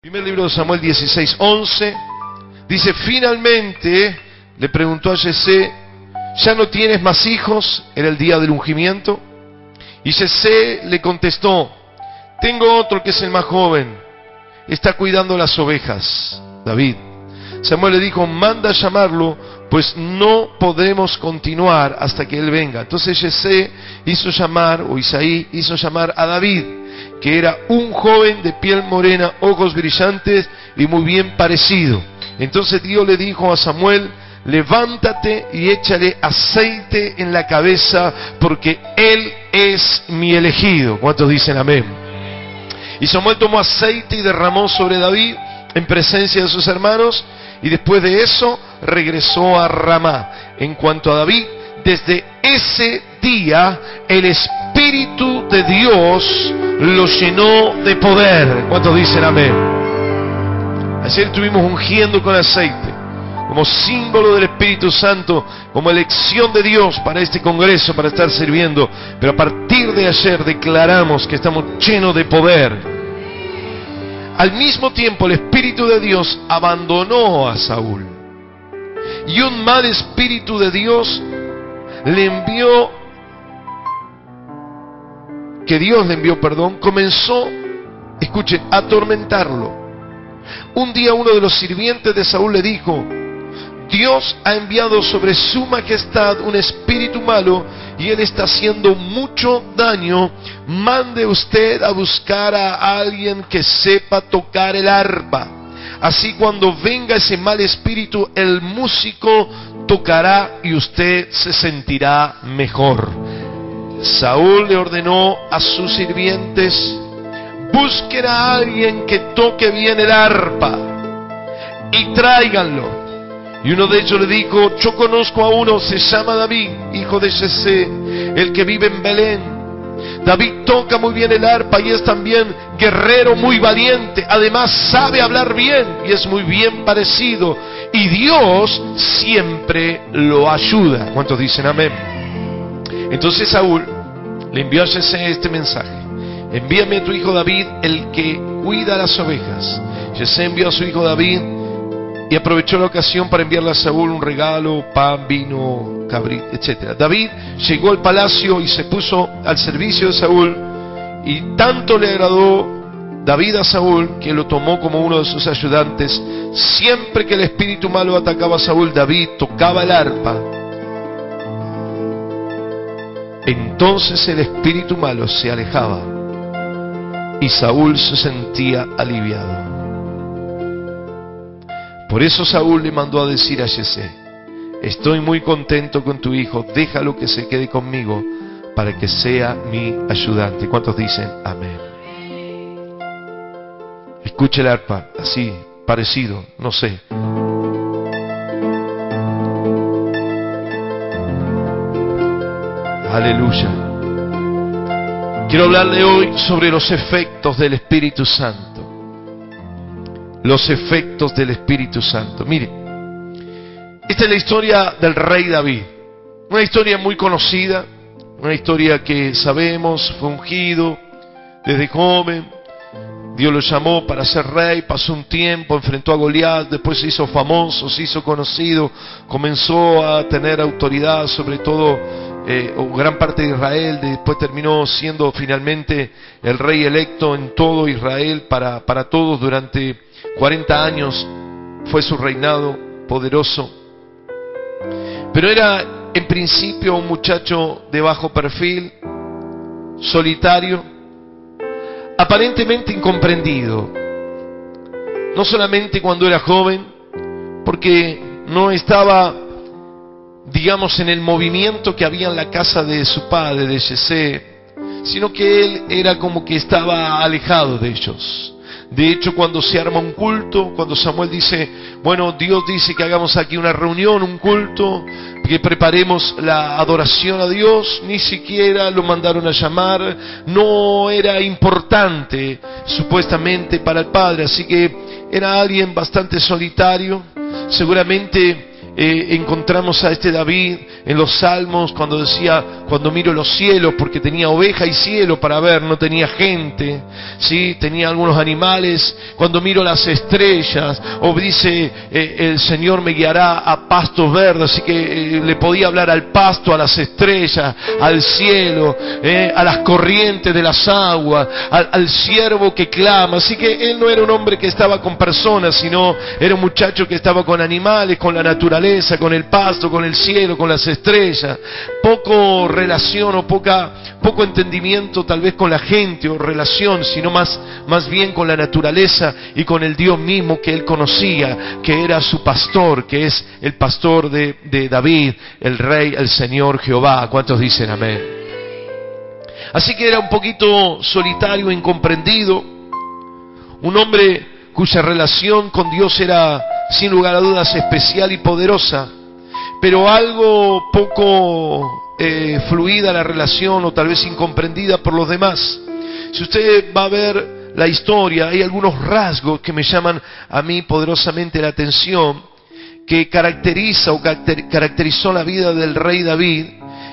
Primer libro de Samuel 16:11 dice: finalmente le preguntó a Yesé, ¿ya no tienes más hijos? Era el día del ungimiento. Y Yesé le contestó: tengo otro que es el más joven, está cuidando las ovejas. David. Samuel le dijo: manda a llamarlo, pues no podremos continuar hasta que él venga. Entonces Yesé hizo llamar, o Isaí hizo llamar a David, que era un joven de piel morena, ojos brillantes y muy bien parecido. Entonces Dios le dijo a Samuel: levántate y échale aceite en la cabeza, porque él es mi elegido. ¿Cuántos dicen amén? Y Samuel tomó aceite y derramó sobre David en presencia de sus hermanos, y después de eso regresó a Ramá. En cuanto a David, desde ese día el Espíritu de Dios lo llenó de poder. ¿Cuántos dicen amén? Ayer estuvimos ungiendo con aceite como símbolo del Espíritu Santo, como elección de Dios para este congreso, para estar sirviendo. Pero a partir de ayer declaramos que estamos llenos de poder. Al mismo tiempo el Espíritu de Dios abandonó a Saúl, y un mal espíritu de Dios le envió, comenzó, escuchen, a atormentarlo. Un día uno de los sirvientes de Saúl le dijo: Dios ha enviado sobre su majestad un espíritu malo y él está haciendo mucho daño. Mande usted a buscar a alguien que sepa tocar el arpa. Así cuando venga ese mal espíritu, el músico tocará y usted se sentirá mejor. Saúl le ordenó a sus sirvientes: busquen a alguien que toque bien el arpa y tráiganlo. Y uno de ellos le dijo: yo conozco a uno, se llama David, hijo de Yesé, el que vive en Belén. David toca muy bien el arpa y es también guerrero muy valiente. Además sabe hablar bien y es muy bien parecido. Y Dios siempre lo ayuda. ¿Cuántos dicen amén? Entonces Saúl le envió a Yesé este mensaje: envíame a tu hijo David, el que cuida las ovejas. Yesé envió a su hijo David y aprovechó la ocasión para enviarle a Saúl un regalo: pan, vino, cabrito, etc. David llegó al palacio y se puso al servicio de Saúl, y tanto le agradó David a Saúl que lo tomó como uno de sus ayudantes. Siempre que el espíritu malo atacaba a Saúl, David tocaba el arpa. Entonces el espíritu malo se alejaba y Saúl se sentía aliviado. Por eso Saúl le mandó a decir a Yesé: estoy muy contento con tu hijo, déjalo que se quede conmigo para que sea mi ayudante. ¿Cuántos dicen amén? Escuche el arpa, así, parecido, no sé. Aleluya. Quiero hablarle hoy sobre los efectos del Espíritu Santo. Los efectos del Espíritu Santo. Mire, esta es la historia del rey David. Una historia muy conocida, una historia que sabemos, fue ungido desde joven. Dios lo llamó para ser rey, pasó un tiempo, enfrentó a Goliat, después se hizo famoso, se hizo conocido, comenzó a tener autoridad sobre todo gran parte de Israel. Después terminó siendo finalmente el rey electo en todo Israel para todos. Durante 40 años fue su reinado poderoso. Pero era en principio un muchacho de bajo perfil, solitario, aparentemente incomprendido. No solamente cuando era joven, porque no estaba, digamos, en el movimiento que había en la casa de su padre, de Yesé, sino que él era como que estaba alejado de ellos. De hecho, cuando se arma un culto, cuando Samuel dice, bueno, Dios dice que hagamos aquí una reunión, un culto, que preparemos la adoración a Dios, ni siquiera lo mandaron a llamar. No era importante supuestamente para el padre, así que era alguien bastante solitario. Seguramente encontramos a este David en los Salmos cuando decía, cuando miro los cielos, porque tenía oveja y cielo para ver, no tenía gente, ¿sí? Tenía algunos animales. Cuando miro las estrellas, o dice, el Señor me guiará a pastos verdes, así que le podía hablar al pasto, a las estrellas, al cielo, a las corrientes de las aguas, al ciervo que clama. Así que él no era un hombre que estaba con personas, sino era un muchacho que estaba con animales, con la naturaleza, con el pasto, con el cielo, con las estrellas. Poco relación o poco entendimiento tal vez con la gente o relación, sino más bien con la naturaleza y con el Dios mismo que él conocía, que era su pastor, que es el pastor de David, el rey, el Señor Jehová. ¿Cuántos dicen amén? Así que era un poquito solitario, incomprendido, un hombre cuya relación con Dios era sin lugar a dudas especial y poderosa, pero algo poco fluida la relación, o tal vez incomprendida por los demás. Si usted va a ver la historia, hay algunos rasgos que me llaman a mí poderosamente la atención, que caracteriza o caracterizó la vida del rey David,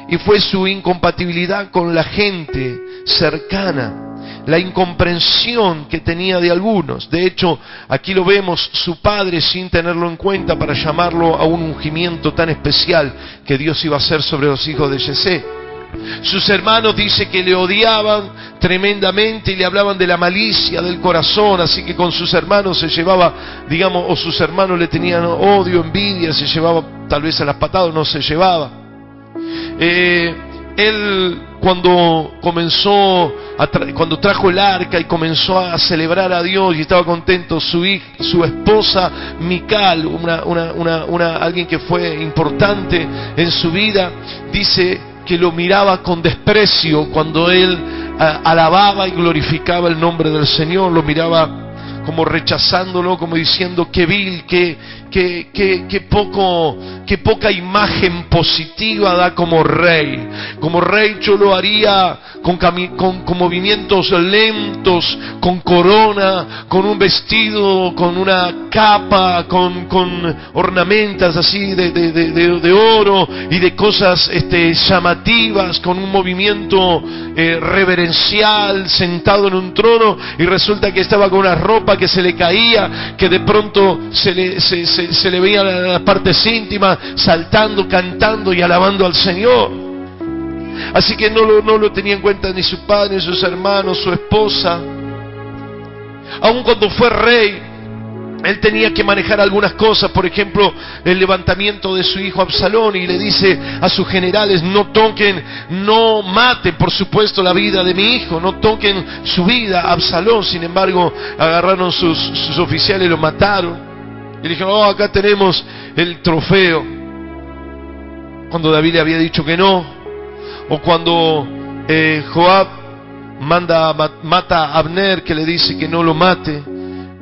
y fue su incompatibilidad con la gente cercana, la incomprensión que tenía de algunos. De hecho, aquí lo vemos, su padre, sin tenerlo en cuenta para llamarlo a un ungimiento tan especial que Dios iba a hacer sobre los hijos de Yesé. Sus hermanos dice que le odiaban tremendamente y le hablaban de la malicia del corazón, así que con sus hermanos se llevaba, digamos, o sus hermanos le tenían odio, envidia, se llevaba tal vez a las patadas, no se llevaba. Él cuando trajo el arca y comenzó a celebrar a Dios y estaba contento, su esposa Mical, alguien que fue importante en su vida, dice que lo miraba con desprecio cuando él alababa y glorificaba el nombre del Señor. Lo miraba como rechazándolo, como diciendo qué vil, qué poca imagen positiva da como rey. Como rey yo lo haría con movimientos lentos, con corona, con un vestido, con una capa, con ornamentas así de oro y de cosas llamativas, con un movimiento reverencial, sentado en un trono, y resulta que estaba con una ropa que se le caía, que de pronto se le veía las partes íntimas, saltando, cantando y alabando al Señor. Así que no lo tenía en cuenta ni su padre, ni sus hermanos, su esposa. Aun cuando fue rey, él tenía que manejar algunas cosas, por ejemplo, el levantamiento de su hijo Absalón, y le dice a sus generales: no toquen, no maten, por supuesto, la vida de mi hijo, no toquen su vida, Absalón. Sin embargo, agarraron sus oficiales y lo mataron. Y le dijeron: oh, acá tenemos el trofeo. Cuando David le había dicho que no, o cuando Joab mata a Abner, que le dice que no lo mate,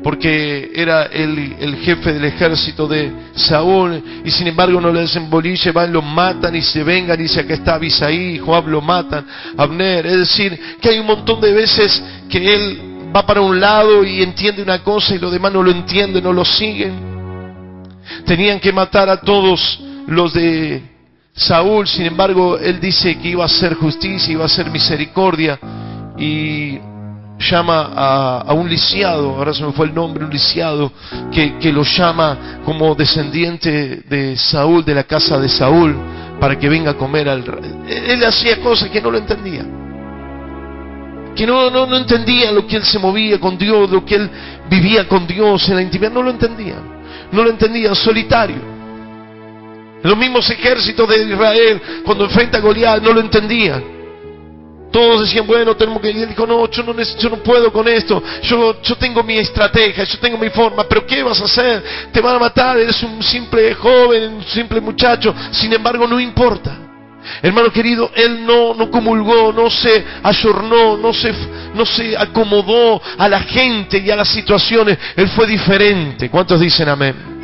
porque era el jefe del ejército de Saúl, y sin embargo no le hacen bolille, van, lo matan y se vengan, y dice: acá está Abisai, Joab lo matan, Abner. Es decir, que hay un montón de veces que él va para un lado y entiende una cosa y los demás no lo entienden, no lo siguen. Tenían que matar a todos los de Saúl, sin embargo él dice que iba a hacer justicia, iba a hacer misericordia, y llama a un lisiado, ahora se me fue el nombre, un lisiado que lo llama como descendiente de Saúl, de la casa de Saúl, para que venga a comer al rey. Él hacía cosas que no lo entendía, que no entendía lo que él se movía con Dios, lo que él vivía con Dios en la intimidad. No lo entendía, solitario. Los mismos ejércitos de Israel, cuando enfrenta a Goliat, no lo entendían. Todos decían: bueno, tenemos que ir. Él dijo: no, yo no puedo con esto. Yo tengo mi estrategia, yo tengo mi forma. Pero ¿qué vas a hacer? Te van a matar, eres un simple joven, un simple muchacho. Sin embargo, no importa. Hermano querido, él no comulgó, no se ayornó, no se acomodó a la gente y a las situaciones. Él fue diferente. ¿Cuántos dicen amén?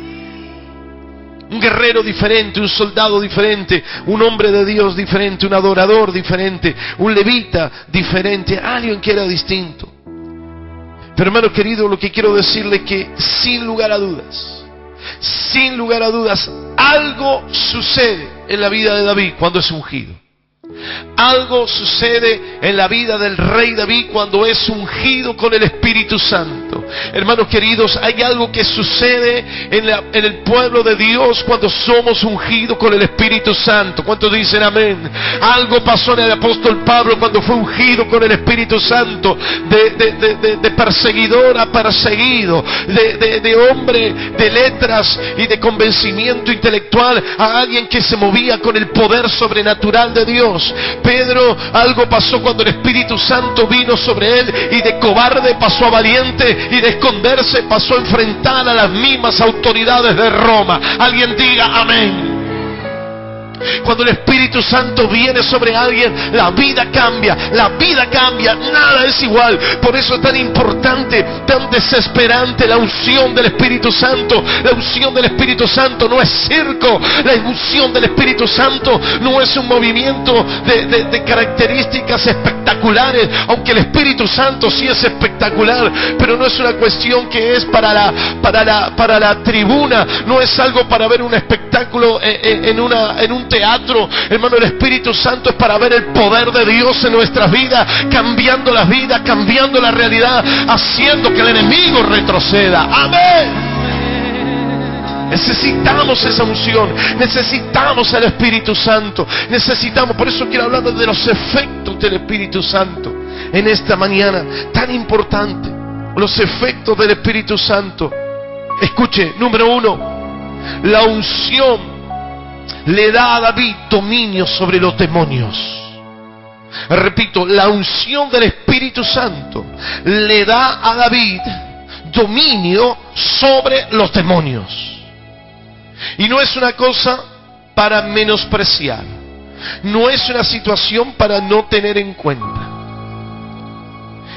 Un guerrero diferente, un soldado diferente, un hombre de Dios diferente, un adorador diferente, un levita diferente, alguien que era distinto. Pero hermano querido, lo que quiero decirle es que sin lugar a dudas, sin lugar a dudas, algo sucede en la vida de David cuando es ungido. Algo sucede en la vida del rey David cuando es ungido con el Espíritu Santo. Hermanos queridos, hay algo que sucede en el pueblo de Dios cuando somos ungidos con el Espíritu Santo. ¿Cuántos dicen amén? Algo pasó en el apóstol Pablo cuando fue ungido con el Espíritu Santo. De perseguidor a perseguido, de hombre de letras y de convencimiento intelectual a alguien que se movía con el poder sobrenatural de Dios. Pedro, algo pasó cuando el Espíritu Santo vino sobre él, y de cobarde pasó a valiente, y de esconderse pasó a enfrentar a las mismas autoridades de Roma. Alguien diga amén. Cuando el Espíritu Santo viene sobre alguien, la vida cambia, nada es igual. Por eso es tan importante, tan desesperante la unción del Espíritu Santo. La unción del Espíritu Santo no es circo, la unción del Espíritu Santo no es un movimiento de características espectaculares, aunque el Espíritu Santo sí es espectacular, pero no es una cuestión que es para la tribuna, no es algo para ver un espectáculo en un teatro. Hermano, el Espíritu Santo es para ver el poder de Dios en nuestras vidas, cambiando las vidas, cambiando la realidad, haciendo que el enemigo retroceda. Amén. Necesitamos esa unción, necesitamos el Espíritu Santo, por eso quiero hablar de los efectos del Espíritu Santo en esta mañana, tan importante, los efectos del Espíritu Santo. Escuche, número 1, la unción le da a David dominio sobre los demonios. Repito, la unción del Espíritu Santo le da a David dominio sobre los demonios. Y no es una cosa para menospreciar, no es una situación para no tener en cuenta.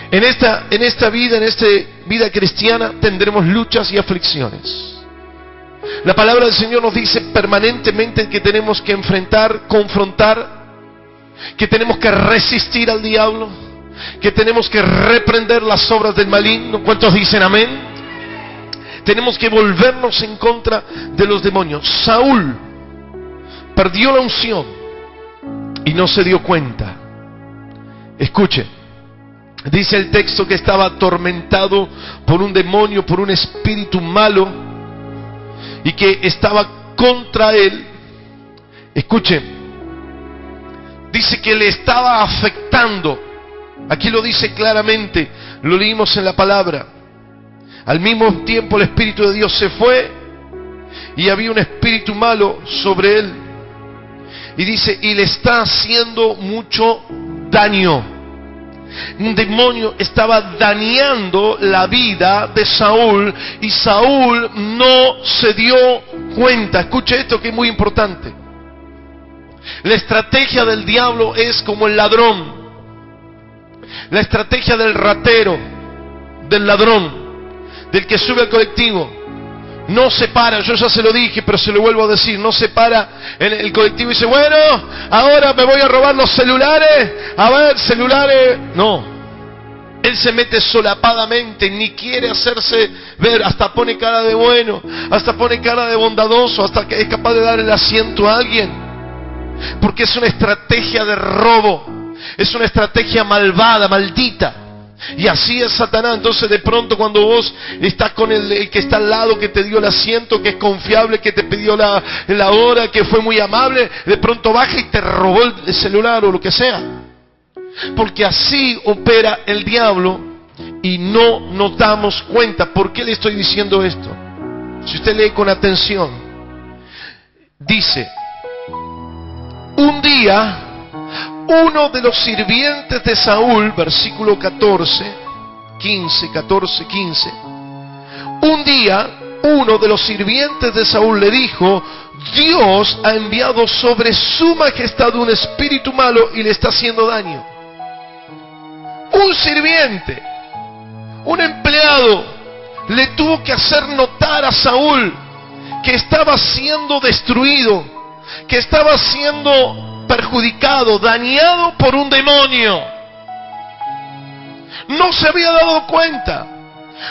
En esta vida cristiana tendremos luchas y aflicciones. La palabra del Señor nos dice permanentemente que tenemos que enfrentar, confrontar, que tenemos que resistir al diablo, que tenemos que reprender las obras del maligno. ¿Cuántos dicen amén? Tenemos que volvernos en contra de los demonios. Saúl perdió la unción y no se dio cuenta. Escuche, dice el texto que estaba atormentado por un demonio, por un espíritu malo, y que estaba contra él. Escuche, dice que le estaba afectando. Aquí lo dice claramente, lo leímos en la palabra. Al mismo tiempo el Espíritu de Dios se fue y había un espíritu malo sobre él. Y dice, y le está haciendo mucho daño. Un demonio estaba dañando la vida de Saúl y Saúl no se dio cuenta. Escuche esto que es muy importante. La estrategia del diablo es como el ladrón. La estrategia del ratero, del ladrón, del que sube al colectivo. No se para, yo ya se lo dije, pero se lo vuelvo a decir, no se para en el colectivo y dice, bueno, ahora me voy a robar los celulares, a ver, celulares. No, él se mete solapadamente, ni quiere hacerse ver, hasta pone cara de bueno, hasta pone cara de bondadoso, hasta que es capaz de dar el asiento a alguien, porque es una estrategia de robo, es una estrategia malvada, maldita. Y así es Satanás. Entonces de pronto cuando vos estás con el que está al lado, que te dio el asiento, que es confiable, que te pidió la hora, que fue muy amable, de pronto baja y te robó el celular o lo que sea. Porque así opera el diablo y no nos damos cuenta. ¿Por qué le estoy diciendo esto? Si usted lee con atención, dice, un día uno de los sirvientes de Saúl, versículo 14, 15, un día uno de los sirvientes de Saúl le dijo, Dios ha enviado sobre su majestad un espíritu malo y le está haciendo daño. Un sirviente, un empleado, le tuvo que hacer notar a Saúl que estaba siendo destruido, que estaba siendo perjudicado, dañado por un demonio. No se había dado cuenta.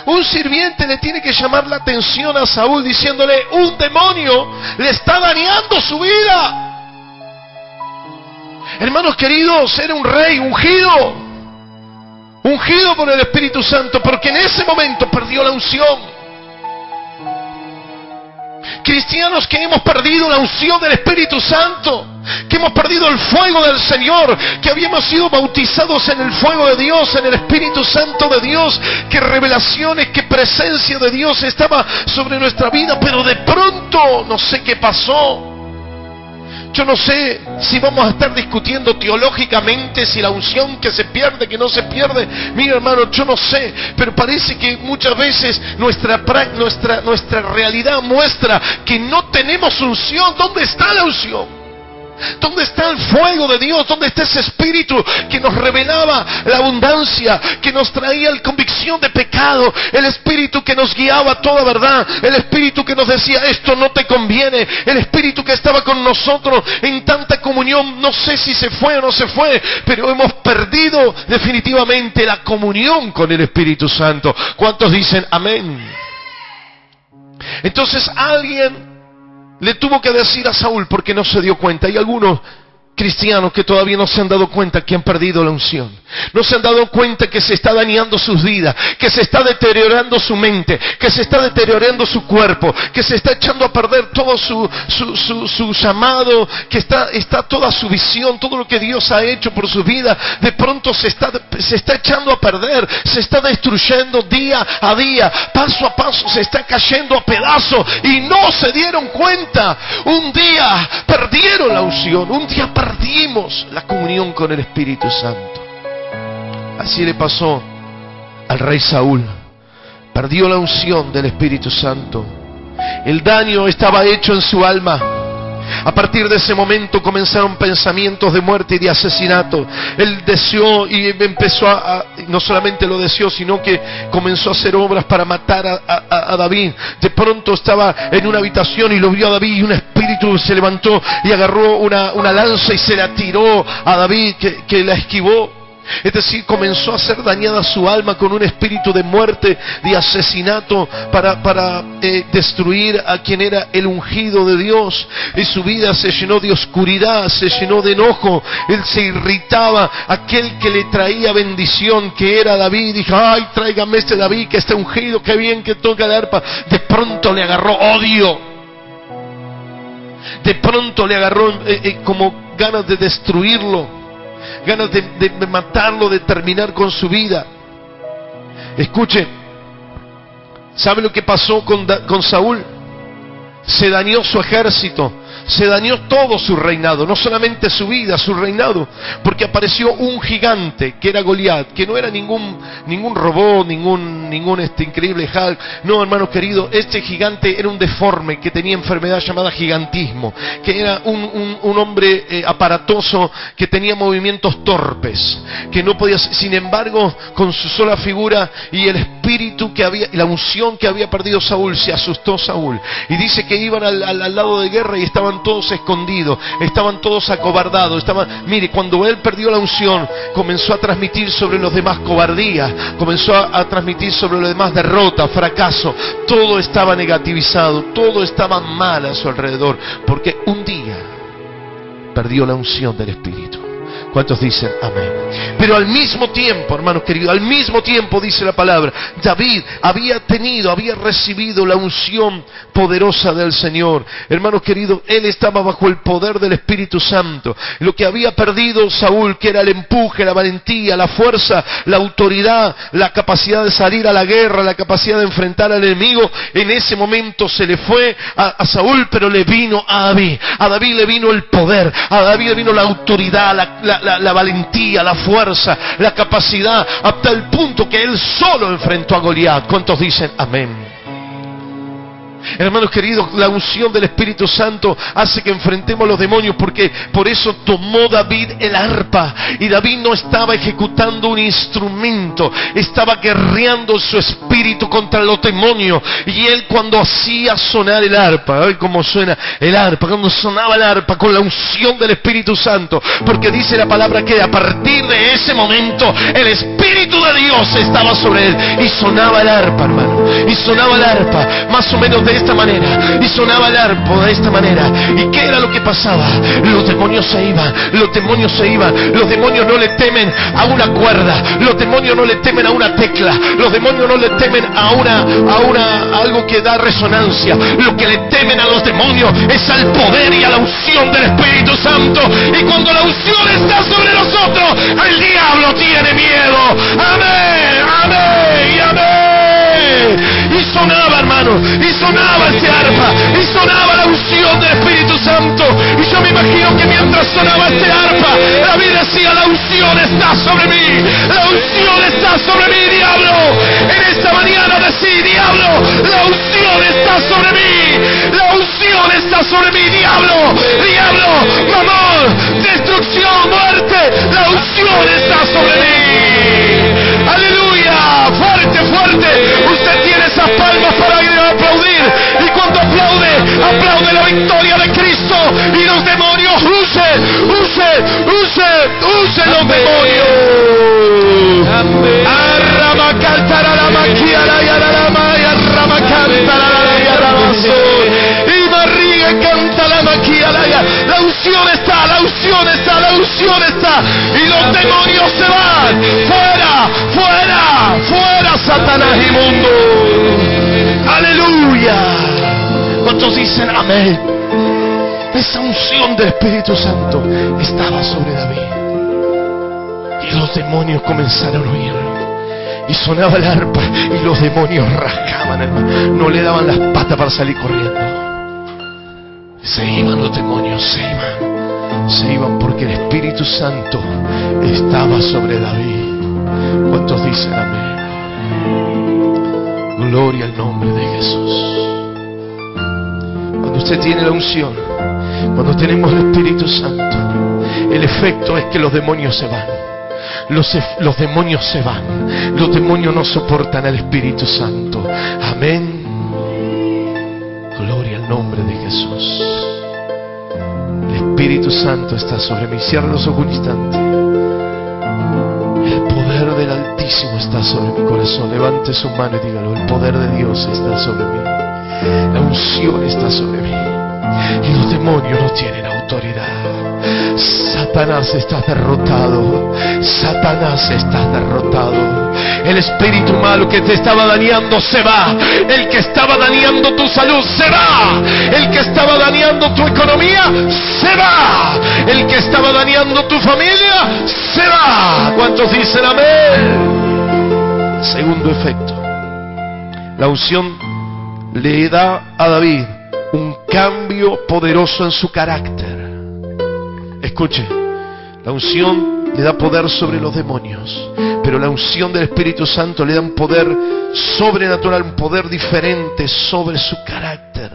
Un sirviente le tiene que llamar la atención a Saúl diciéndole: un demonio le está dañando su vida. Hermanos queridos, era un rey ungido por el Espíritu Santo, porque en ese momento perdió la unción. Cristianos que hemos perdido la unción del Espíritu Santo, que hemos perdido el fuego del Señor, que habíamos sido bautizados en el fuego de Dios, en el Espíritu Santo de Dios, que revelaciones, que presencia de Dios estaba sobre nuestra vida, pero de pronto no sé qué pasó. Yo no sé si vamos a estar discutiendo teológicamente si la unción que se pierde, que no se pierde. Mira, hermano, yo no sé, pero parece que muchas veces nuestra realidad muestra que no tenemos unción. ¿Dónde está la unción? ¿Dónde está el fuego de Dios? ¿Dónde está ese espíritu que nos revelaba la abundancia, que nos traía la convicción de pecado, el espíritu que nos guiaba a toda verdad, el espíritu que nos decía: esto no te conviene, el espíritu que estaba con nosotros en tanta comunión? No sé si se fue o no se fue, pero hemos perdido definitivamente la comunión con el Espíritu Santo. ¿Cuántos dicen amén? Entonces alguien le tuvo que decir a Saúl, porque no se dio cuenta. Hay algunos cristianos que todavía no se han dado cuenta que han perdido la unción. No se han dado cuenta que se está dañando sus vidas, que se está deteriorando su mente, que se está deteriorando su cuerpo, que se está echando a perder todo su llamado, que está toda su visión, todo lo que Dios ha hecho por su vida. De pronto se está echando a perder, se está destruyendo día a día, paso a paso, se está cayendo a pedazos y no se dieron cuenta. Un día perdieron la unción, un día perdimos la comunión con el Espíritu Santo. Así le pasó al rey Saúl. Perdió la unción del Espíritu Santo. El daño estaba hecho en su alma. A partir de ese momento comenzaron pensamientos de muerte y de asesinato. Él deseó y empezó no solamente lo deseó, sino que comenzó a hacer obras para matar a David. De pronto estaba en una habitación y lo vio a David, y un espíritu se levantó y agarró una lanza y se la tiró a David, que la esquivó. Es decir, comenzó a ser dañada su alma con un espíritu de muerte, de asesinato, para destruir a quien era el ungido de Dios. Y su vida se llenó de oscuridad, se llenó de enojo. Él se irritaba. Aquel que le traía bendición, que era David, dijo: ay, tráigame este David que está ungido, qué bien que toca la arpa. De pronto le agarró odio. De pronto le agarró como ganas de destruirlo, ganas de matarlo, de terminar con su vida. Escuche, ¿sabe lo que pasó con Saúl? Se dañó su ejército, se dañó todo su reinado, no solamente su vida, su reinado, porque apareció un gigante que era Goliat, que no era ningún robot, ningún increíble Hulk. No, hermano querido, este gigante era un deforme que tenía enfermedad llamada gigantismo, que era un hombre aparatoso, que tenía movimientos torpes, que no podía. Sin embargo, con su sola figura y el espíritu que había, la unción que había perdido Saúl, se asustó Saúl, y dice que iban al lado de guerra y estaban todos escondidos, estaban todos acobardados, mire, cuando él perdió la unción, comenzó a transmitir sobre los demás cobardía, comenzó a transmitir sobre los demás derrota, fracaso. Todo estaba negativizado, todo estaba mal a su alrededor, porque un día perdió la unción del Espíritu. ¿Cuántos dicen amén? Pero al mismo tiempo, hermano querido, al mismo tiempo, dice la palabra, David había recibido la unción poderosa del Señor. Hermano querido, él estaba bajo el poder del Espíritu Santo. Lo que había perdido Saúl, que era el empuje, la valentía, la fuerza, la autoridad, la capacidad de salir a la guerra, la capacidad de enfrentar al enemigo, en ese momento se le fue a Saúl, pero le vino a David. A David le vino el poder, a David le vino la autoridad, la valentía, la fuerza, la capacidad, hasta el punto que él solo enfrentó a Goliat. ¿Cuántos dicen amén? Hermanos queridos, la unción del Espíritu Santo hace que enfrentemos a los demonios, porque por eso tomó David el arpa. Y David no estaba ejecutando un instrumento, estaba guerreando su espíritu contra los demonios. Y él, cuando hacía sonar el arpa, ¿ven cómo suena el arpa? Cuando sonaba el arpa con la unción del Espíritu Santo, porque dice la palabra que a partir de ese momento el Espíritu de Dios estaba sobre él, y sonaba el arpa, hermano, y sonaba el arpa más o menos de esta manera, y sonaba el arpa de esta manera. ¿Y qué era lo que pasaba? Los demonios se iban, los demonios se iban. Los demonios no le temen a una cuerda, los demonios no le temen a una tecla, los demonios no le temen a algo que da resonancia. Lo que le temen a los demonios es al poder y a la unción del Espíritu Santo. Y cuando la unción está sobre nosotros, el diablo tiene miedo. Amén, amén y amén. Y sonaba, hermano, y sonaba ese arpa, y sonaba la unción del Espíritu Santo. Y yo me imagino que mientras sonaba ese arpa, David decía: la unción está sobre mí, la unción está sobre mí, diablo. En esta mañana decí: diablo, la unción está sobre mí, la unción está sobre mí, diablo, diablo, mamón, destrucción, muerte, la unción está sobre mí. Aleluya, fuerte, fuerte. Usted tiene esas palmas para aplaudir, y cuando aplaude, aplaude la victoria de Cristo, y los demonios huyen, huyen, huyen, huyen los demonios. La unción está, la unción está, la unción está, y los demonios se van. Fuera, fuera, fuera, Satanás inmundo. Aleluya. ¿Cuántos dicen amén? Esa unción del Espíritu Santo estaba sobre David, y los demonios comenzaron a oírlo. Y sonaba el arpa, y los demonios rascaban, hermano, no le daban las patas para salir corriendo. Se iban los demonios, se iban porque el Espíritu Santo estaba sobre David. ¿Cuántos dicen amén? Gloria al nombre de Jesús. Cuando usted tiene la unción, cuando tenemos el Espíritu Santo, el efecto es que los demonios se van. Los demonios se van. Los demonios no soportan al Espíritu Santo. Amén. Gloria al nombre de Jesús. El Espíritu Santo está sobre mí. Cierra los ojos un instante. El poder del Altísimo está sobre mi corazón. Levante su mano y dígalo: el poder de Dios está sobre mí. La unción está sobre mí. Y los demonios no tienen autoridad. Satanás está derrotado. Satanás está derrotado. El espíritu malo que te estaba dañando se va. El que estaba dañando tu salud se va. El que estaba dañando tu economía se va. El que estaba dañando tu familia se va. ¿Cuántos dicen amén? Segundo efecto, la unción le da a David un cambio poderoso en su carácter. Escuche, la unción le da poder sobre los demonios, pero la unción del Espíritu Santo le da un poder sobrenatural, un poder diferente sobre su carácter.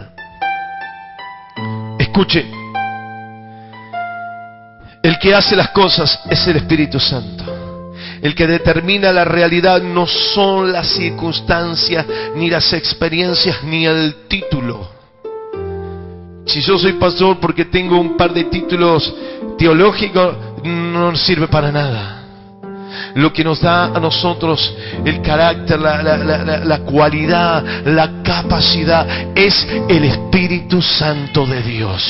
Escuche, el que hace las cosas es el Espíritu Santo. El que determina la realidad no son las circunstancias, ni las experiencias, ni el título. Si yo soy pastor porque tengo un par de títulos teológicos, no sirve para nada. Lo que nos da a nosotros el carácter, la cualidad, la capacidad, es el Espíritu Santo de Dios.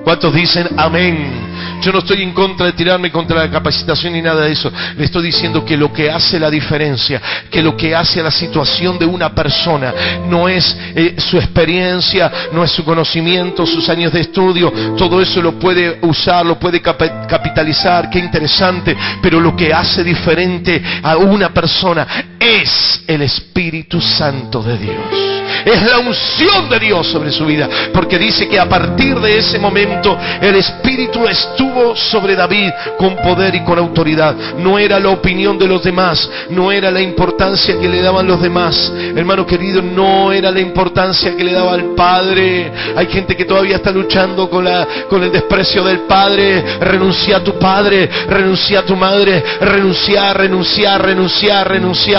¿Cuántos dicen amén? Yo no estoy en contra de tirarme contra la capacitación ni nada de eso. Le estoy diciendo que lo que hace la diferencia, que lo que hace a la situación de una persona, no es su experiencia, no es su conocimiento, sus años de estudio. Todo eso lo puede usar, lo puede capitalizar. Qué interesante. Pero lo que hace diferente a una persona es el Espíritu Santo de Dios. Es la unción de Dios sobre su vida, porque dice que a partir de ese momento el Espíritu estuvo sobre David con poder y con autoridad. No era la opinión de los demás, no era la importancia que le daban los demás, hermano querido, no era la importancia que le daba el padre. Hay gente que todavía está luchando con el desprecio del padre. Renuncia a tu padre, renuncia a tu madre, renuncia.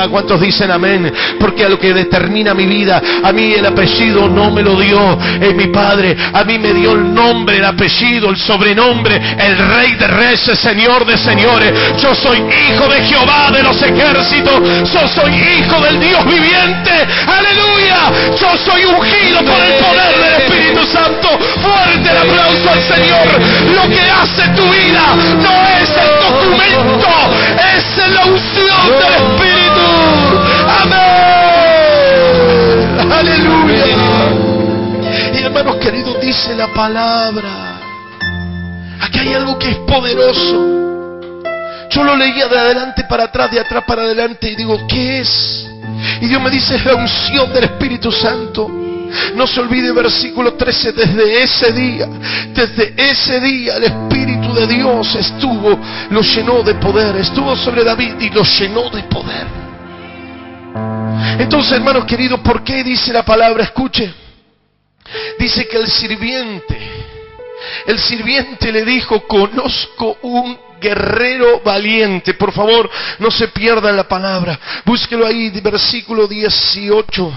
¿Cuántos dicen amén? Porque a lo que determina mi vida, a mí el apellido no me lo dio mi padre, a mí me dio el nombre, el apellido, el sobrenombre, el Rey de Reyes, Señor de Señores. Yo soy hijo de Jehová de los ejércitos, yo soy hijo del Dios viviente, aleluya. Yo soy ungido por el poder del Espíritu Santo. Fuerte el aplauso al Señor. Lo que hace tu vida no es el documento, es la unción del Espíritu. Amén, aleluya. Y hermanos queridos, dice la palabra, aquí hay algo que es poderoso. Yo lo leía de adelante para atrás, de atrás para adelante, y digo, ¿qué es? Y Dios me dice, es la unción del Espíritu Santo. No se olvide versículo 13, desde ese día el Espíritu de Dios lo llenó de poder, estuvo sobre David y lo llenó de poder. Entonces, hermanos queridos, ¿por qué dice la palabra? Escuche, dice que el sirviente le dijo, conozco un guerrero valiente. Por favor, no se pierdan la palabra, búsquelo ahí, versículo 18.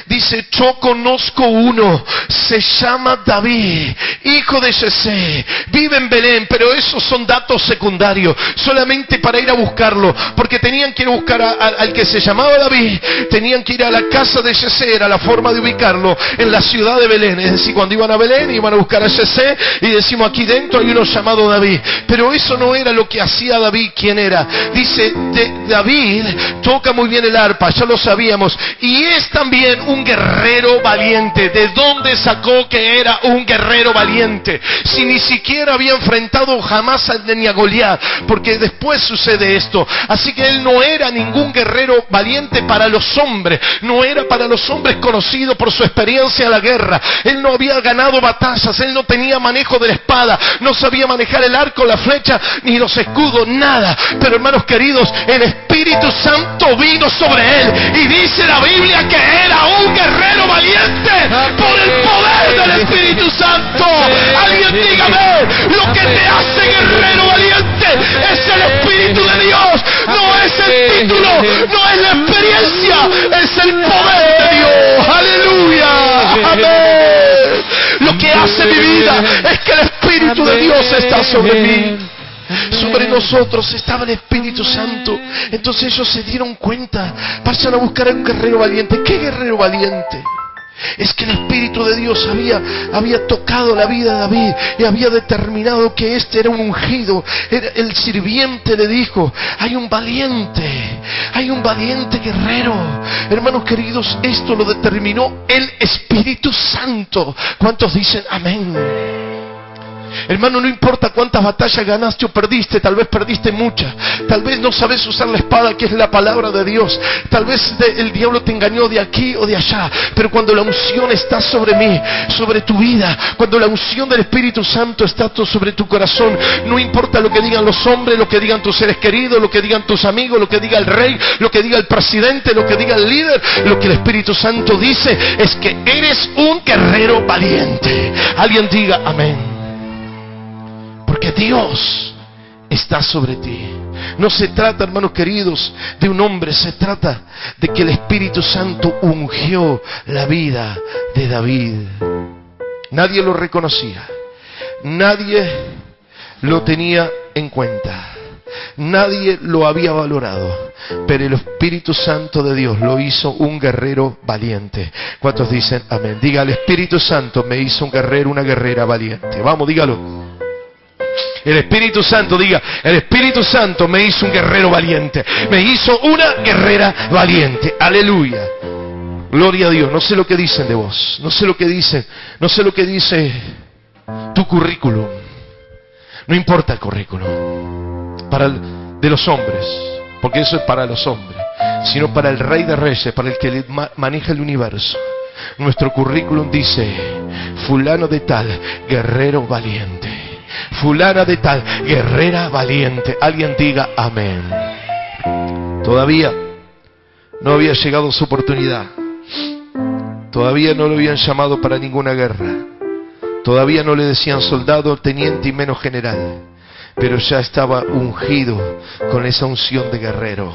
Dice, yo conozco uno, se llama David, hijo de Yesé, vive en Belén. Pero esos son datos secundarios, solamente para ir a buscarlo, porque tenían que ir a buscar al que se llamaba David, tenían que ir a la casa de Yesé, era la forma de ubicarlo, en la ciudad de Belén. Es decir, cuando iban a Belén, iban a buscar a Yesé, y decimos, aquí dentro hay uno llamado David. Pero eso no era lo que hacía David. ¿Quién era? Dice, David toca muy bien el arpa, ya lo sabíamos, y es también un guerrero valiente. ¿De dónde sacó que era un guerrero valiente? Si ni siquiera había enfrentado jamás ni a Goliat, porque después sucede esto. Así que él no era ningún guerrero valiente para los hombres, no era para los hombres conocido por su experiencia en la guerra. Él no había ganado batallas, él no tenía manejo de la espada, no sabía manejar el arco, la flecha, ni los escudos, nada. Pero hermanos queridos, el Espíritu Santo vino sobre él, y dice la Biblia que era un guerrero valiente por el poder del Espíritu Santo. Alguien dígame, lo que te hace guerrero valiente es el Espíritu de Dios, no es el título, no es la experiencia, es el poder de Dios. Aleluya, amén. Lo que hace mi vida es que el Espíritu de Dios está sobre mí. Sobre nosotros estaba el Espíritu Santo. Entonces ellos se dieron cuenta, pasan a buscar a un guerrero valiente. ¿Qué guerrero valiente? Es que el Espíritu de Dios había tocado la vida de David y había determinado que este era un ungido. El sirviente le dijo, hay un valiente guerrero. Hermanos queridos, esto lo determinó el Espíritu Santo. ¿Cuántos dicen amén? Hermano, no importa cuántas batallas ganaste o perdiste, tal vez perdiste muchas, tal vez no sabes usar la espada que es la palabra de Dios, tal vez el diablo te engañó de aquí o de allá, pero cuando la unción está sobre mí, sobre tu vida, cuando la unción del Espíritu Santo está sobre tu corazón, no importa lo que digan los hombres, lo que digan tus seres queridos, lo que digan tus amigos, lo que diga el rey, lo que diga el presidente, lo que diga el líder, lo que el Espíritu Santo dice es que eres un guerrero valiente. Alguien diga amén. Porque Dios está sobre ti. No se trata, hermanos queridos, de un hombre, se trata de que el Espíritu Santo ungió la vida de David. Nadie lo reconocía, nadie lo tenía en cuenta, nadie lo había valorado, pero el Espíritu Santo de Dios lo hizo un guerrero valiente. ¿Cuántos dicen amén? Diga, el Espíritu Santo me hizo un guerrero, una guerrera valiente. Vamos, dígalo. El Espíritu Santo, diga, el Espíritu Santo me hizo un guerrero valiente, me hizo una guerrera valiente. Aleluya, gloria a Dios. No sé lo que dicen de vos, no sé lo que dice tu currículum. No importa el currículum de los hombres, porque eso es para los hombres, sino para el Rey de Reyes, para el que maneja el universo. Nuestro currículum dice: fulano de tal, guerrero valiente. Fulana de tal, guerrera valiente. Alguien diga amén. Todavía no había llegado su oportunidad. Todavía no lo habían llamado para ninguna guerra. Todavía no le decían soldado, teniente y menos general. Pero ya estaba ungido con esa unción de guerrero.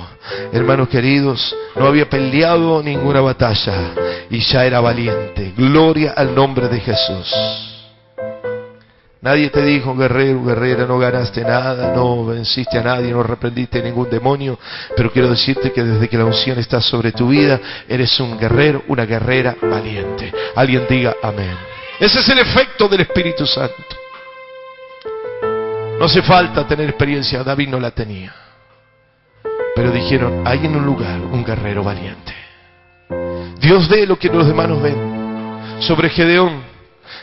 Hermanos queridos, no había peleado ninguna batalla y ya era valiente. Gloria al nombre de Jesús. Nadie te dijo: guerrero, guerrera, no ganaste nada, no venciste a nadie, no reprendiste ningún demonio. Pero quiero decirte que desde que la unción está sobre tu vida, eres un guerrero, una guerrera valiente. Alguien diga amén. Ese es el efecto del Espíritu Santo. No hace falta tener experiencia, David no la tenía. Pero dijeron: hay en un lugar un guerrero valiente. Dios ve lo que los demás no ven. Sobre Gedeón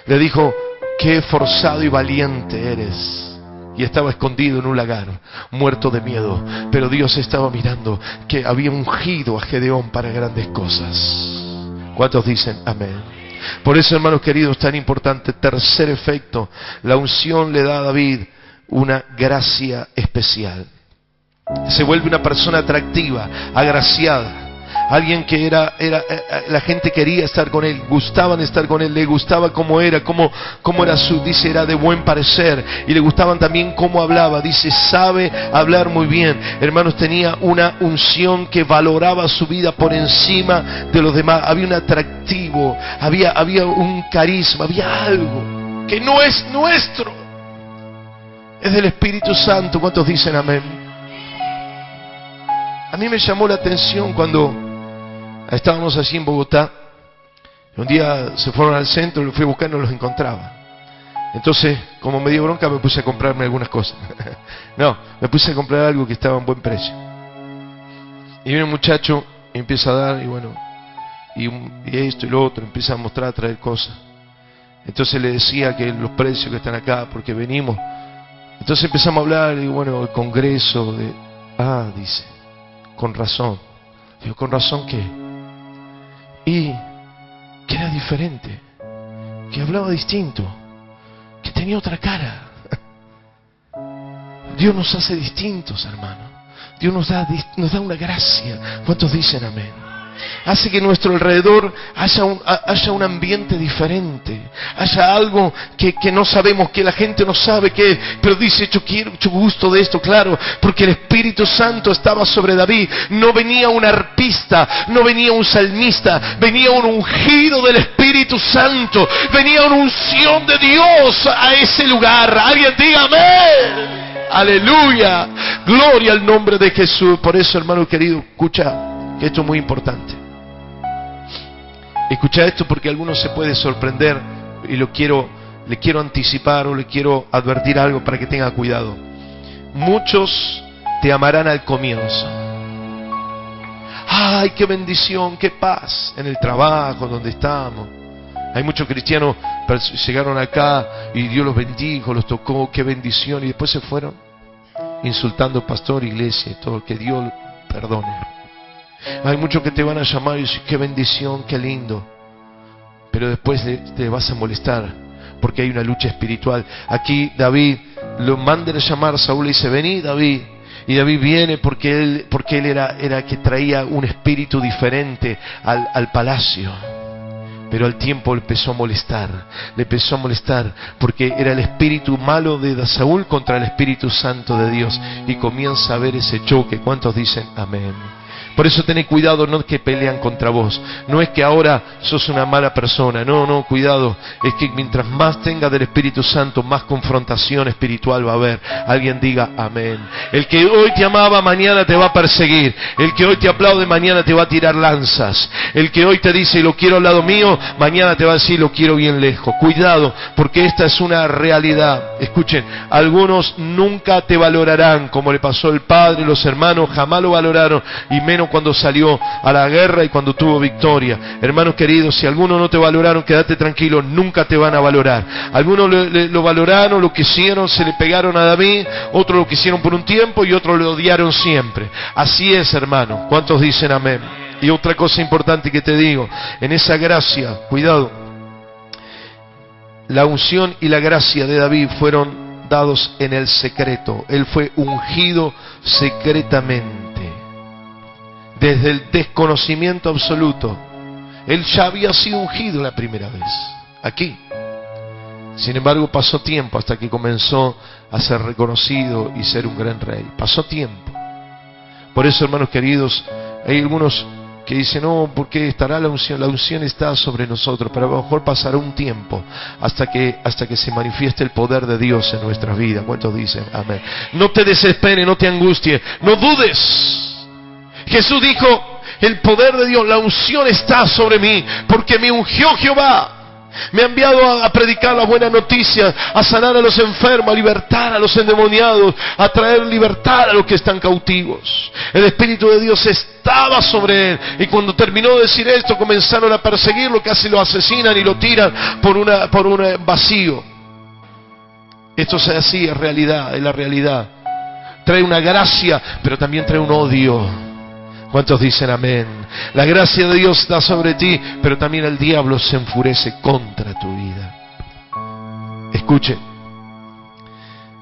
le dijo: qué forzado y valiente eres. Y estaba escondido en un lagar, muerto de miedo. Pero Dios estaba mirando que había ungido a Gedeón para grandes cosas. ¿Cuántos dicen amén? Por eso, hermanos queridos, tan importante. Tercer efecto: la unción le da a David una gracia especial. Se vuelve una persona atractiva, agraciada. Alguien que la gente quería estar con él, gustaban estar con él, le gustaba cómo era, cómo era dice, era de buen parecer, y le gustaban también cómo hablaba, dice, sabe hablar muy bien. Hermanos, tenía una unción que valoraba su vida por encima de los demás, había un atractivo, había un carisma, había algo que no es nuestro, es del Espíritu Santo. ¿Cuántos dicen amén? A mí me llamó la atención cuando estábamos allí en Bogotá. Un día se fueron al centro, lo fui a buscar y no los encontraba. Entonces, como me dio bronca, me puse a comprarme algunas cosas. No, me puse a comprar algo que estaba en buen precio. Y viene un muchacho y empieza a dar, y bueno, y esto y lo otro, empieza a mostrar, a traer cosas. Entonces le decía que los precios que están acá, porque venimos. Entonces empezamos a hablar, y bueno, el congreso de... dice, con razón. Digo, ¿con razón qué? Y que era diferente, que hablaba distinto, que tenía otra cara. Dios nos hace distintos, hermano. Dios nos da una gracia. ¿Cuántos dicen amén? Hace que a nuestro alrededor haya un ambiente diferente, haya algo que no sabemos, que la gente no sabe qué es, pero dice, yo quiero, yo gusto de esto, claro, porque el Espíritu Santo estaba sobre David. No venía un arpista, no venía un salmista, venía un ungido del Espíritu Santo, venía una unción de Dios a ese lugar. Alguien diga amén. Aleluya, gloria al nombre de Jesús. Por eso, hermano querido, escucha, que esto es muy importante. Escucha esto, porque algunos se puede sorprender, y le quiero anticipar, o le quiero advertir algo para que tenga cuidado. Muchos te amarán al comienzo. Ay, qué bendición, qué paz en el trabajo donde estamos. Hay muchos cristianos llegaron acá y Dios los bendijo, los tocó, qué bendición, y después se fueron insultando pastor, iglesia y todo. Que Dios perdone. Hay muchos que te van a llamar y decir, qué bendición, qué lindo, pero después te vas a molestar, porque hay una lucha espiritual. Aquí David lo manda a llamar, Saúl le dice, vení David, y David viene porque él era que traía un espíritu diferente al palacio. Pero al tiempo le empezó a molestar, porque era el espíritu malo de Saúl contra el Espíritu Santo de Dios, y comienza a ver ese choque. ¿Cuántos dicen amén? Por eso tened cuidado, no es que pelean contra vos, no es que ahora sos una mala persona, no, cuidado, es que mientras más tengas del Espíritu Santo, más confrontación espiritual va a haber. Alguien diga amén. El que hoy te amaba, mañana te va a perseguir. El que hoy te aplaude, mañana te va a tirar lanzas. El que hoy te dice, lo quiero al lado mío, mañana te va a decir, lo quiero bien lejos. Cuidado, porque esta es una realidad. Escuchen, algunos nunca te valorarán, como le pasó al padre, los hermanos jamás lo valoraron, y menos cuando salió a la guerra y cuando tuvo victoria. Hermanos queridos, si algunos no te valoraron, quédate tranquilo, nunca te van a valorar. Algunos lo valoraron, lo quisieron, se le pegaron a David, otros lo quisieron por un tiempo y otros lo odiaron siempre. Así es, hermano. ¿Cuántos dicen amén? Y otra cosa importante que te digo, en esa gracia, cuidado, la unción y la gracia de David fueron dados en el secreto. Él fue ungido secretamente, desde el desconocimiento absoluto. Él ya había sido ungido la primera vez, aquí. Sin embargo, pasó tiempo hasta que comenzó a ser reconocido y ser un gran rey. Pasó tiempo. Por eso, hermanos queridos, hay algunos que dicen, no, porque estará la unción. La unción está sobre nosotros, pero a lo mejor pasará un tiempo hasta que se manifieste el poder de Dios en nuestras vidas. ¿Cuántos dicen amén? No te desesperes, no te angusties, no dudes. Jesús dijo, el poder de Dios, la unción está sobre mí, porque me ungió Jehová. Me ha enviado a predicar la buena noticia, a sanar a los enfermos, a libertar a los endemoniados, a traer libertad a los que están cautivos. El Espíritu de Dios estaba sobre él, y cuando terminó de decir esto, comenzaron a perseguirlo, casi lo asesinan y lo tiran por un vacío. Esto es así, es realidad, es la realidad. Trae una gracia, pero también trae un odio. ¿Cuántos dicen amén? La gracia de Dios está sobre ti, pero también el diablo se enfurece contra tu vida. Escuche,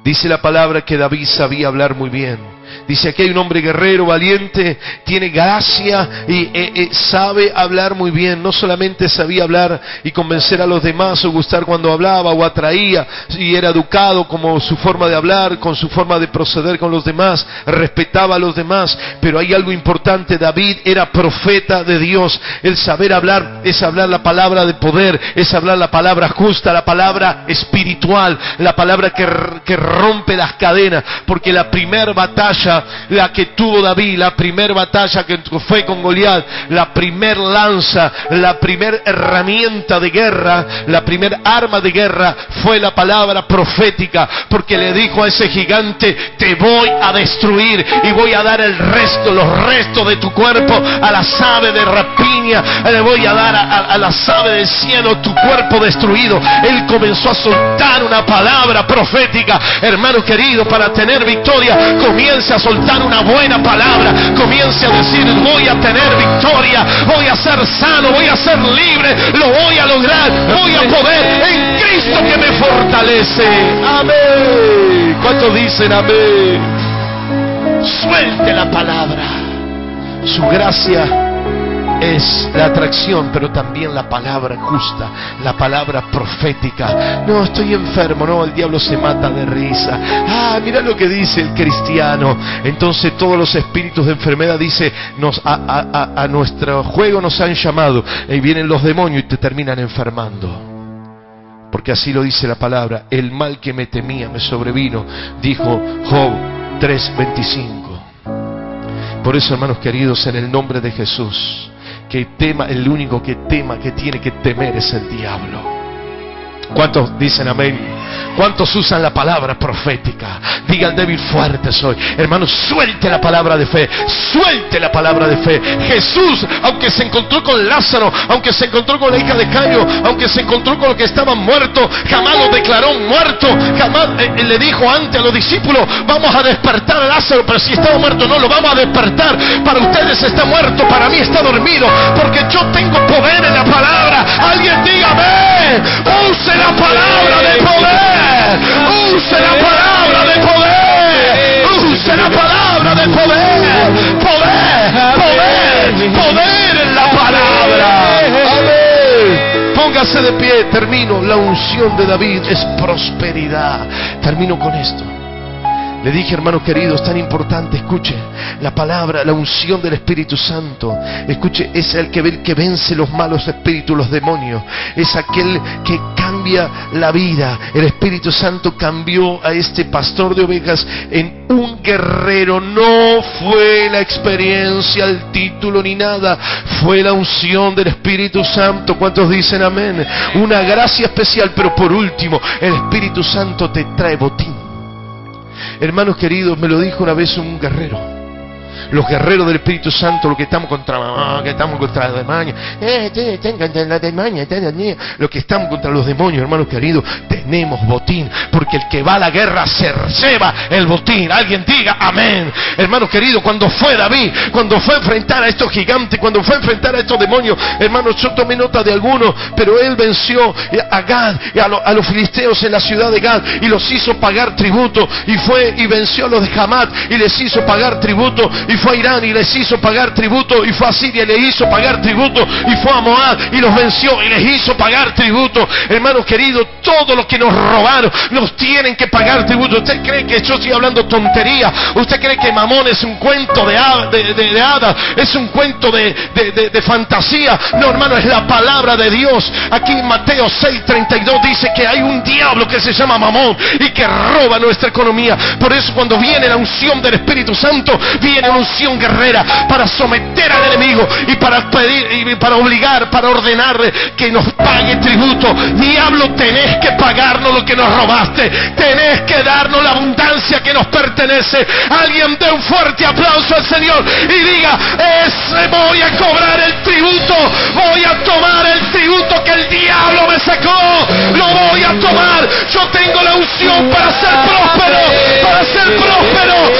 dice la palabra que David sabía hablar muy bien. Dice, aquí hay un hombre guerrero, valiente, tiene gracia y sabe hablar muy bien. No solamente sabía hablar y convencer a los demás o gustar cuando hablaba o atraía, y era educado como su forma de hablar, con su forma de proceder con los demás, respetaba a los demás. Pero hay algo importante, David era profeta de Dios. El saber hablar es hablar la palabra de poder, es hablar la palabra justa, la palabra espiritual, la palabra que rompe las cadenas. Porque la primera batalla, la que tuvo David, la primera batalla que fue con Goliat, la primer lanza, la primera herramienta de guerra, la primera arma de guerra fue la palabra profética, porque le dijo a ese gigante, te voy a destruir y voy a dar los restos de tu cuerpo a las aves de rapiña, le voy a dar a las aves del cielo tu cuerpo destruido. Él comenzó a soltar una palabra profética. Hermano querido, para tener victoria, comience a soltar una buena palabra, comience a decir, voy a tener victoria, voy a ser sano, voy a ser libre, lo voy a lograr, voy a poder en Cristo que me fortalece. Amén. ¿Cuántos dicen amén? Suelte la palabra. Su gracia es la atracción, pero también la palabra justa, la palabra profética. No, estoy enfermo, no, el diablo se mata de risa. Mira lo que dice el cristiano. Entonces todos los espíritus de enfermedad, dice, a nuestro juego nos han llamado, y vienen los demonios y te terminan enfermando. Porque así lo dice la palabra, el mal que me temía me sobrevino, dijo Job 3:25. Por eso, hermanos queridos, en el nombre de Jesús, el único que tiene que temer es el diablo. ¿Cuántos dicen amén? ¿Cuántos usan la palabra profética? Diga al débil, fuerte soy. Hermanos, suelte la palabra de fe. Suelte la palabra de fe. Jesús, aunque se encontró con Lázaro, aunque se encontró con la hija de Cayo, aunque se encontró con los que estaban muertos, jamás los declaró muerto. Jamás le dijo antes a los discípulos, vamos a despertar a Lázaro, pero si estaba muerto no lo vamos a despertar. Para ustedes está muerto, para mí está dormido, porque yo tengo poder en la palabra. Alguien dígame, use la palabra de poder. Use la palabra de poder. Use la palabra de poder. Poder en la palabra. Amén. Póngase de pie, termino. La unción de David es prosperidad. Termino con esto. Le dije, hermanos queridos, tan importante, escuche, la palabra, la unción del Espíritu Santo, escuche, es el que vence los malos espíritus, los demonios, es aquel que cambia la vida. El Espíritu Santo cambió a este pastor de ovejas en un guerrero. No fue la experiencia, el título ni nada, fue la unción del Espíritu Santo. ¿Cuántos dicen amén? Una gracia especial, pero por último, el Espíritu Santo te trae botín. Hermanos queridos, me lo dijo una vez un guerrero. Los guerreros del Espíritu Santo, los que estamos contra la demonia, los que estamos contra los demonios, hermanos queridos, tenemos botín, porque el que va a la guerra se lleva el botín. Alguien diga amén. Hermano querido, cuando fue David, cuando fue a enfrentar a estos gigantes, cuando fue a enfrentar a estos demonios, hermanos, yo tomé nota de algunos, pero él venció a Gad y a los filisteos en la ciudad de Gad y los hizo pagar tributo, y fue y venció a los de Hamat y les hizo pagar tributo, y fue a Irán y les hizo pagar tributo, y fue a Siria y les hizo pagar tributo, y fue a Moab y los venció y les hizo pagar tributo. Hermanos queridos, todo lo que nos robaron nos tienen que pagar tributo. ¿Usted cree que yo estoy hablando tontería? ¿Usted cree que Mamón es un cuento de hadas? ¿Es un cuento de fantasía? No, hermano, es la palabra de Dios. Aquí en Mateo 6:32 dice que hay un diablo que se llama Mamón y que roba nuestra economía. Por eso cuando viene la unción del Espíritu Santo, viene una unción guerrera para someter al enemigo y para pedir y para obligar, para ordenarle que nos pague tributo. Diablo, tenés que pagarnos lo que nos robaste, tenés que darnos la abundancia que nos pertenece. Alguien dé un fuerte aplauso al Señor y diga: voy a cobrar el tributo, voy a tomar el tributo que el diablo me sacó, lo voy a tomar. Yo tengo la unción para ser próspero,